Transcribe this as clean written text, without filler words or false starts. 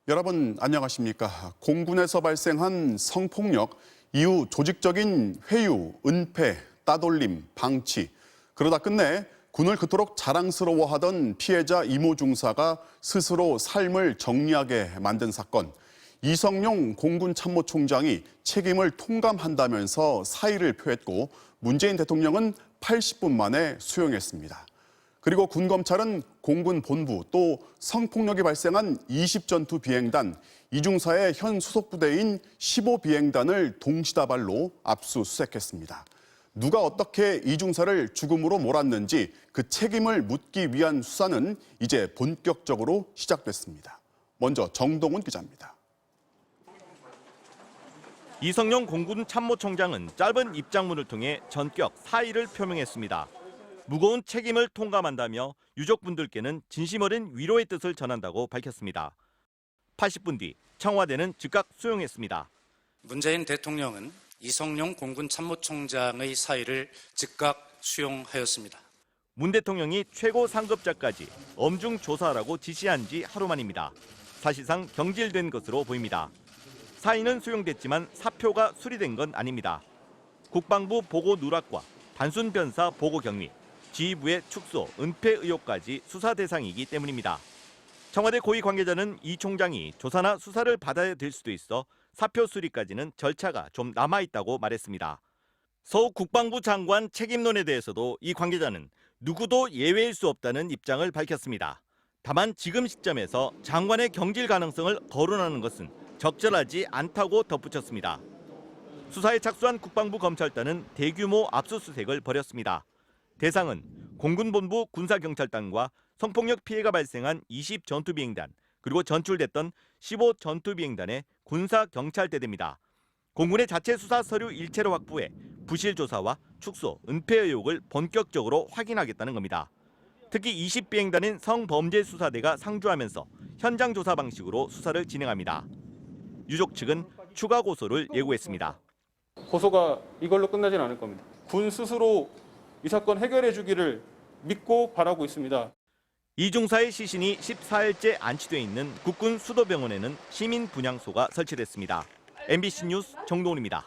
여러분 안녕하십니까? 공군에서 발생한 성폭력 이후 조직적인 회유, 은폐, 따돌림, 방치 그러다 끝내 군을 그토록 자랑스러워하던 피해자 이모 중사가 스스로 삶을 정리하게 만든 사건. 이성용 공군 참모총장이 책임을 통감한다면서 사의를 표했고 문재인 대통령은 80분 만에 수용했습니다. 그리고 군 검찰은 공군 본부 또 성폭력이 발생한 20전투 비행단 이중사의 현 소속 부대인 15비행단을 동시다발로 압수수색했습니다. 누가 어떻게 이중사를 죽음으로 몰았는지 그 책임을 묻기 위한 수사는 이제 본격적으로 시작됐습니다. 먼저 정동훈 기자입니다. 이성용 공군 참모총장은 짧은 입장문을 통해 전격 사의를 표명했습니다. 무거운 책임을 통감한다며 유족분들께는 진심 어린 위로의 뜻을 전한다고 밝혔습니다. 80분 뒤 청와대는 즉각 수용했습니다. 문재인 대통령은 이성용 공군 참모총장의 사의를 즉각 수용하였습니다. 문 대통령이 최고 상급자까지 엄중 조사하라고 지시한 지 하루 만입니다. 사실상 경질된 것으로 보입니다. 사의는 수용됐지만 사표가 수리된 건 아닙니다. 국방부 보고 누락과 단순 변사 보고 경위, 지휘부의 축소, 은폐 의혹까지 수사 대상이기 때문입니다. 청와대 고위 관계자는 이 총장이 조사나 수사를 받아야 될 수도 있어 사표 수리까지는 절차가 좀 남아있다고 말했습니다. 서 국방부 장관 책임론에 대해서도 이 관계자는 누구도 예외일 수 없다는 입장을 밝혔습니다. 다만 지금 시점에서 장관의 경질 가능성을 거론하는 것은 적절하지 않다고 덧붙였습니다. 수사에 착수한 국방부 검찰단은 대규모 압수수색을 벌였습니다. 대상은 공군본부 군사경찰단과 성폭력 피해가 발생한 20전투비행단 그리고 전출됐던 15전투비행단의 군사경찰대대입니다. 공군의 자체 수사 서류 일체로 확보해 부실 조사와 축소, 은폐 의혹을 본격적으로 확인하겠다는 겁니다. 특히 20비행단인 성범죄수사대가 상주하면서 현장 조사 방식으로 수사를 진행합니다. 유족 측은 추가 고소를 예고했습니다. 고소가 이걸로 끝나진 않을 겁니다. 군 스스로 이 사건 해결해 주기를 믿고 바라고 있습니다. 이중사의 시신이 14일째 안치돼 있는 국군 수도병원에는 시민 분향소가 설치됐습니다. MBC 뉴스 정동훈입니다.